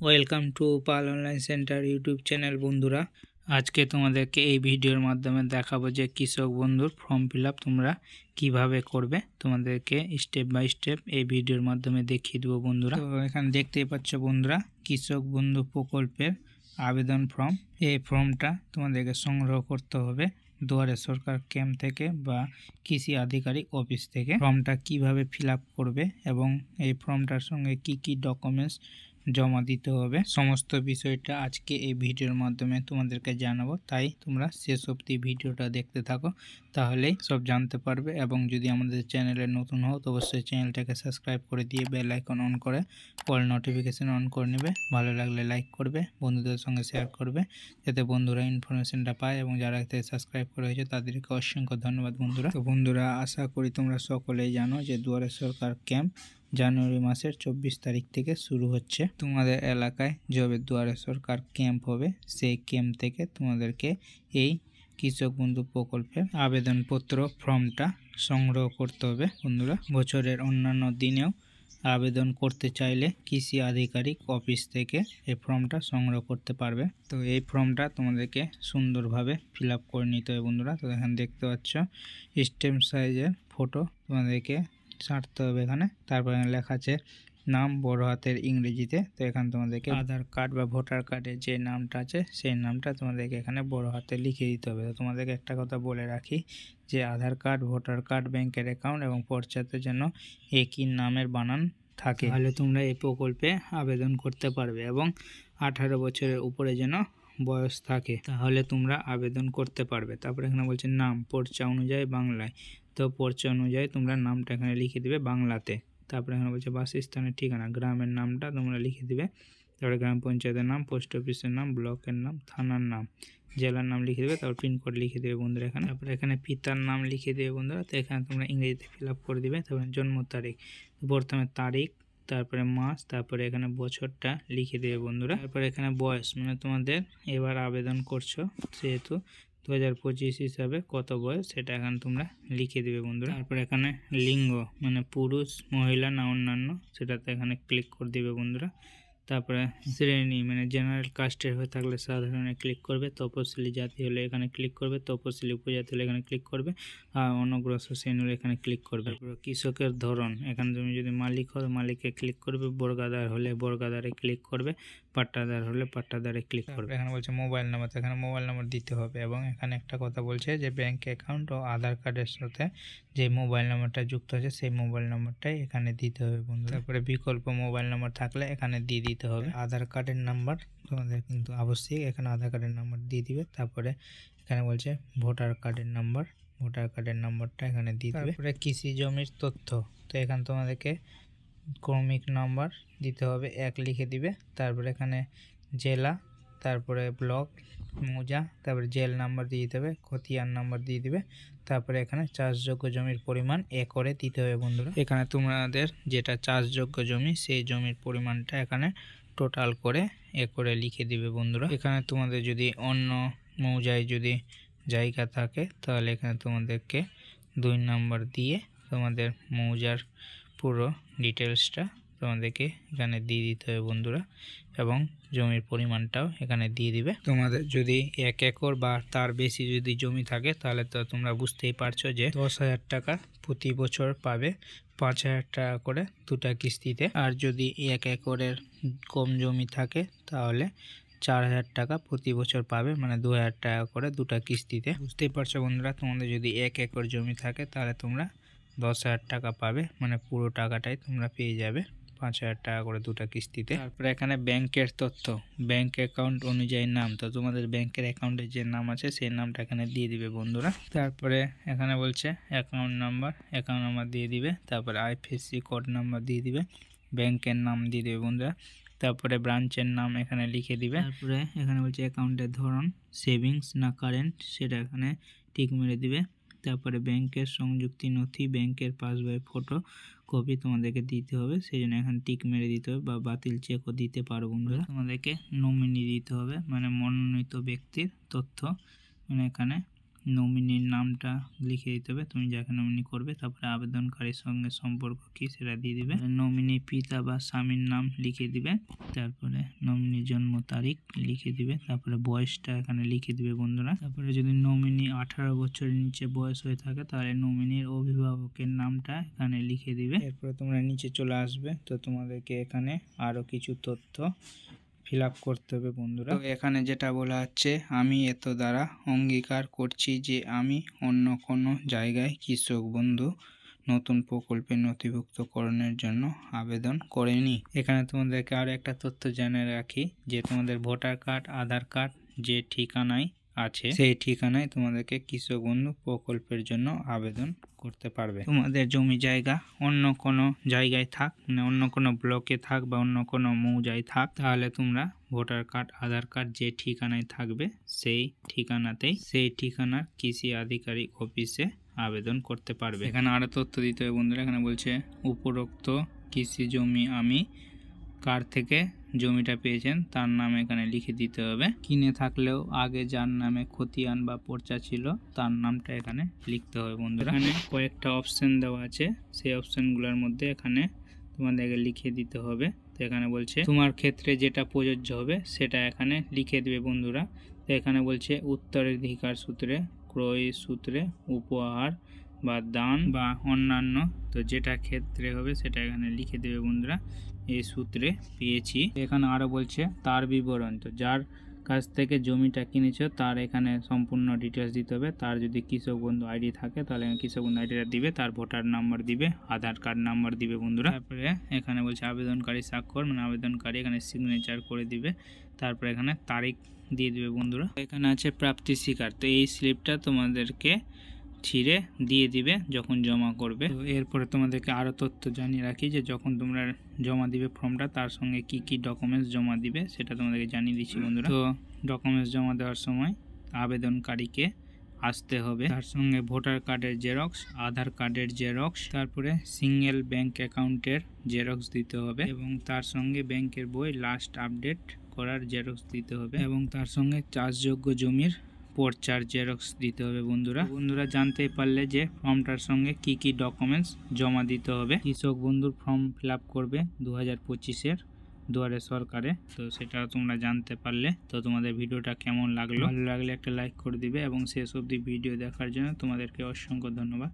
Welcome to Pal online centre YouTube channel. বন্ধুরা, আজকে তোমাদেরকে এই ভিডিওর মাধ্যমে দেখাবো যে কৃষক বন্ধুর ফর্ম ফিল আপ তোমরা কিভাবে করবে। তোমাদেরকে স্টেপ বাই স্টেপ এই ভিডিওর মাধ্যমে দেখিয়ে দেবো বন্ধুরা। তো এখানে দেখতেই পাচ্ছ বন্ধুরা, কৃষক বন্ধু প্রকল্পের আবেদন ফর্ম। এই ফর্মটা তোমাদেরকে সংগ্রহ করতে হবে দুয়ারে সরকার ক্যাম্প থেকে বা কৃষি আধিকারিক অফিস থেকে। ফর্মটা কিভাবে ফিল আপ করবে এবং এই ফর্মটার সঙ্গে কি কি ডকুমেন্টস জমা দিতে হবে, সমস্ত বিষয়টা আজকে এই ভিডিওর মাধ্যমে তোমাদেরকে জানাবো। তাই তোমরা শেষ অবধি ভিডিওটা দেখতে থাকো, তাহলেই সব জানতে পারবে। এবং যদি আমাদের চ্যানেলে নতুন হও তো অবশ্যই চ্যানেলটাকে সাবস্ক্রাইব করে দিয়ে বেল আইকন অন করে অল নোটিফিকেশন অন করে নেবে। ভালো লাগলে লাইক করবে, বন্ধুদের সঙ্গে শেয়ার করবে, যাতে বন্ধুরা ইনফরমেশনটা পায়। এবং যারা সাবস্ক্রাইব করে হয়েছে তাদেরকে অসংখ্য ধন্যবাদ বন্ধুরা। তো বন্ধুরা, আশা করি তোমরা সকলেই জানো যে দুয়ারে সরকার ক্যাম্প জানুয়ারি মাসের 24 তারিখ থেকে শুরু হচ্ছে। তোমাদের এলাকায় যবে দুয়ারে সরকার ক্যাম্প হবে, সেই ক্যাম্প থেকে তোমাদেরকে এই কৃষক বন্ধু প্রকল্পের আবেদনপত্র ফর্মটা সংগ্রহ করতে হবে বন্ধুরা। বছরের অন্যান্য দিনেও আবেদন করতে চাইলে কৃষি আধিকারিক অফিস থেকে এই ফর্মটা সংগ্রহ করতে পারবে। তো এই ফর্মটা তোমাদেরকে সুন্দরভাবে ফিল আপ করে নিতে হবে বন্ধুরা। তো এখানে দেখতে পাচ্ছ স্ট্যাম্প সাইজের ফটো তোমাদেরকে ছাড়তে হবে এখানে। তারপর এখানে লেখা আছে নাম বড় হাতের ইংরেজিতে। তো এখানে তোমাদেরকে আধার কার্ড বা ভোটার কার্ডে যে নামটা আছে সেই নামটা তোমাদেরকে এখানে বড় হাতে লিখে দিতে হবে। তো তোমাদেরকে একটা কথা বলে রাখি যে আধার কার্ড, ভোটার কার্ড, ব্যাংকের অ্যাকাউন্ট এবং পর্চাতে যেন একই নামের বানান থাকে, তাহলে তোমরা এই প্রকল্পে আবেদন করতে পারবে। এবং 18 বছরের উপরে যেন বয়স থাকে, তাহলে তোমরা আবেদন করতে পারবে। তারপরে এখানে বলছে নাম পর্চা অনুযায়ী বাংলায়। তো পর্চা অনুযায়ী তোমরা নামটা এখানে লিখে দিবে বাংলাতে। তারপরে এখানে বলছে বাসস্থানের ঠিকানা, গ্রামের নামটা তোমরা লিখে দিবে। তারপরে গ্রাম পঞ্চায়েতের নাম, পোস্ট অফিসের নাম, ব্লকের নাম, থানার নাম, জেলার নাম লিখে দেবে। তারপর পিনকোড লিখে দেবে বন্ধুরা এখানে। তারপরে এখানে পিতার নাম লিখে দেবে বন্ধুরা। তো এখানে তোমরা ইংরেজিতে ফিল আপ করে দিবে। তারপরে জন্ম তারিখ, প্রথমে তারিখ, তারপরে মাস, তারপরে এখানে বছরটা লিখে দেবে বন্ধুরা। তারপরে এখানে বয়স, মানে তোমাদের এবার আবেদন করছো সেহেতু 2025 হিসাবে কত বয়স সেটা এখানে তোমরা লিখে দেবে বন্ধুরা। তারপরে এখানে লিঙ্গ, মানে পুরুষ, মহিলা না অন্যান্য, সেটাতে এখানে ক্লিক করে দিবে বন্ধুরা। তারপরে শ্রেণী, মানে জেনারেল কাস্টের হয়ে থাকলে সাধারণে ক্লিক করবে, তপশিলি জাতি হলে এখানে ক্লিক করবে, তপশিলি উপজাতি হলে এখানে ক্লিক করবে, আর অনগ্রসর শ্রেণী হলে এখানে ক্লিক করবে। তারপরে কৃষকের ধরন, এখানে তুমি যদি মালিক হও মালিকে ক্লিক করবে, বর্গাদার হলে বর্গাদারে ক্লিক করবে, পাট্টাদার হলে পাট্টাদারে ক্লিক করবে। এখানে বলছে মোবাইল নাম্বার, তো এখানে মোবাইল নাম্বার দিতে হবে। এবং এখানে একটা কথা বলছে যে ব্যাংক অ্যাকাউন্ট ও আধার কার্ডের সাথে যে মোবাইল নাম্বারটা যুক্ত আছে সেই মোবাইল নাম্বারটাই এখানে দিতে হবে বন্ধু। তারপরে বিকল্প মোবাইল নাম্বার থাকলে এখানে দিয়ে দিতে হবে। আধার কার্ডের নাম্বার তোমাদের কিন্তু আবশ্যিক, এখানে আধার কার্ডের নাম্বার দিয়ে দিবে। তারপরে এখানে বলছে ভোটার কার্ডের নাম্বার, ভোটার কার্ডের নাম্বারটা এখানে দিয়ে দিবে। তারপরে কৃষি জমির তথ্য, তো এখানে তোমাদেরকে ক্রমিক নাম্বার দিতে হবে 1 লিখে দিবে। তারপরে এখানে জেলা, তারপরে ব্লক, মৌজা, তারপরে জেল নাম্বার দিয়ে দিতে হবে, খতিয়ান নাম্বার দিয়ে দিবে। তারপরে এখানে চাষযোগ্য জমির পরিমাণ একরে দিতে হবে বন্ধুরা। এখানে তোমাদের যেটা চাষযোগ্য জমি সেই জমির পরিমাণটা এখানে টোটাল করে একরে লিখে দিবে বন্ধুরা। এখানে তোমাদের যদি অন্য মৌজায় যদি জায়গা থাকে তাহলে এখানে তোমাদেরকে 2 নাম্বার দিয়ে তোমাদের মৌজার পুরো ডিটেলসটা তোমাদেরকে এখানে দিয়ে দিতে হবে বন্ধুরা। এবং জমির পরিমাণটাও এখানে দিয়ে দিবে। তোমাদের যদি 1 একর বা তার বেশি যদি জমি থাকে তাহলে তো তোমরা বুঝতেই পারছো যে 10,000 টাকা প্রতি বছর পাবে, 5,000 টাকা করে 2টা কিস্তিতে। আর যদি 1 একরের কম জমি থাকে তাহলে 4,000 টাকা প্রতি বছর পাবে, মানে 2,000 টাকা করে 2টা কিস্তিতে। বুঝতেই পারছো বন্ধুরা, তোমাদের যদি 1 একর জমি থাকে তাহলে তোমরা 10,000 টাকা পাবে, মানে পুরো টাকাটাই তোমরা পেয়ে যাবে 5,000 টাকা করে 2টা কিস্তিতে। তারপরে এখানে ব্যাংকের তথ্য, ব্যাংক অ্যাকাউন্ট অনুযায়ী নাম, তো তোমাদের ব্যাংকের অ্যাকাউন্টে যে নাম আছে সেই নামটা এখানে দিয়ে দিবে বন্ধুরা। তারপরে এখানে বলছে অ্যাকাউন্ট নাম্বার দিয়ে দিবে। তারপরে আইএফএসসি কোড নাম্বার দিয়ে দিবে, ব্যাংকের নাম দিয়ে দেবে বন্ধুরা। তারপরে ব্রাঞ্চের নাম এখানে লিখে দিবে। তারপরে এখানে বলছে অ্যাকাউন্টের ধরন সেভিংস না কারেন্ট, সেটা এখানে টিক মেরে দিবে। তারপরে ব্যাংকের সংযুক্তি নথি, ব্যাংকের পাসবই ফটো কপি তোমাদেরকে দিতে হবে, সেই জন্য এখানে টিক মেরে দিতে হবে, বা বাতিল চেকও দিতে পারো বন্ধুরা। তোমাদেরকে নমিনি দিতে হবে, মানে মনোনীত ব্যক্তির তথ্য, মানে এখানে নমিনির নামটা লিখে দিতে হবে, তুমি যাকে নমিনি করবে। তারপরে আবেদনকারীর সঙ্গে সম্পর্ক কি সেটা দিয়ে দিবে। নমিনি পিতা বা স্বামীর নাম লিখে দিবে। তারপরে নমিনির জন্ম তারিখ লিখে দিবে। তারপরে বয়সটা এখানে লিখে দিবে বন্ধুরা। তারপরে যদি নমিনি 18 বছরের নিচে বয়স হয়ে থাকে তাহলে নমিনির অভিভাবকের নামটা এখানে লিখে দিবে। এরপরে তোমরা নিচে চলে আসবে, তো তোমাদেরকে এখানে আরো কিছু তথ্য ফিল আপ করতে হবে বন্ধুরা। তো এখানে যেটা বলা হচ্ছে, আমি এত দ্বারা অঙ্গীকার করছি যে আমি অন্য কোনো জায়গায় কৃষক বন্ধু নতুন প্রকল্পে নথিভুক্তকরণের জন্য আবেদন করেনি। এখানে তোমাদেরকে আরও একটা তথ্য জেনে রাখি যে তোমাদের ভোটার কার্ড, আধার কার্ড যে ঠিকানায় আছে সেই ঠিকানায় তোমাদেরকে কৃষক বন্ধু প্রকল্পের জন্য আবেদন করতে পারবে। তোমাদের জমি জায়গা অন্য কোনো জায়গায় থাক, মানে অন্য কোনো ব্লকে থাক বা অন্য কোনো মৌজায় থাক, তাহলে তোমরা ভোটার কার্ড, আধার কার্ড যে ঠিকানায় থাকবে সেই ঠিকানাতেই সেই ঠিকানার কৃষি আধিকারিক অফিসে আবেদন করতে পারবে। এখানে আরো তথ্য দিতে হবে বন্ধুরা। এখানে বলছে উপরোক্ত কৃষি জমি আমি কার থেকে জমিটা পেয়েছেন তার নাম এখানে লিখে দিতে হবে। কিনে থাকলেও আগে যার নামে খতিয়ান বা পর্চা ছিল তার নামটা এখানে লিখতে হবে বন্ধুরা। এখানে কয়েকটা অপশন দেওয়া আছে, সেই অপশনগুলোর মধ্যে এখানে তোমাদেরকে লিখে দিতে হবে। তো এখানে বলছে তোমার ক্ষেত্রে যেটা প্রযোজ্য হবে সেটা এখানে লিখে দেবে বন্ধুরা। তো এখানে বলছে উত্তরাধিকার সূত্রে, ক্রয় সূত্রে, উপহার বা দান বা অন্যান্য, তো যেটা ক্ষেত্রে হবে সেটা এখানে লিখে দেবে বন্ধুরা। এই সূত্রে পেয়েছি। এখানে আরো বলছে তার বিবরণ, তো যার কাছ থেকে জমিটা কিনেছো তার এখানে সম্পূর্ণ ডিটেলস দিতে হবে। তার যদি কৃষক বন্ধু আইডি থাকে তাহলে কৃষক বন্ধু আইডিটা দিবে, তার ভোটার নাম্বার দিবে, আধার কার্ড নাম্বার দিবে বন্ধুরা। তারপরে এখানে বলছে আবেদনকারী স্বাক্ষর, মানে আবেদনকারী এখানে সিগনেচার করে দিবে। তারপরে এখানে তারিখ দিয়ে দিবে বন্ধুরা। এখানে আছে প্রাপ্তি স্বীকার, তো এই স্লিপটা তোমাদেরকে ছিঁড়ে দিয়ে দিবে যখন জমা করবে। তো এরপরে তোমাদেরকে আরও তথ্য জানিয়ে রাখি যে যখন তোমরা জমা দিবে ফর্মটা তার সঙ্গে কি কি ডকুমেন্টস জমা দিবে সেটা তোমাদেরকে জানিয়ে দিচ্ছি বন্ধুরা। তো ডকুমেন্টস জমা দেওয়ার সময় আবেদনকারীকে আসতে হবে, তার সঙ্গে ভোটার কার্ডের জেরক্স, আধার কার্ডের জেরক্স, তারপরে সিঙ্গেল ব্যাংক অ্যাকাউন্টের জেরক্স দিতে হবে এবং তার সঙ্গে ব্যাংকের বই লাস্ট আপডেট করার জেরক্স দিতে হবে এবং তার সঙ্গে চাষযোগ্য জমির পর্চার জেরক্স দিতে হবে বন্ধুরা। বন্ধুরা জানতেই পারলে যে ফর্মটার সঙ্গে কি কি ডকুমেন্টস জমা দিতে হবে। কৃষক বন্ধুর ফর্ম ফিল আপ করবে 2025-এর দুয়ারে সরকারে, তো সেটা তোমরা জানতে পারলে। তো তোমাদের ভিডিওটা কেমন লাগলো, ভালো লাগলে একটা লাইক করে দিবে এবং শেষ অবধি ভিডিও দেখার জন্য তোমাদেরকে অসংখ্য ধন্যবাদ।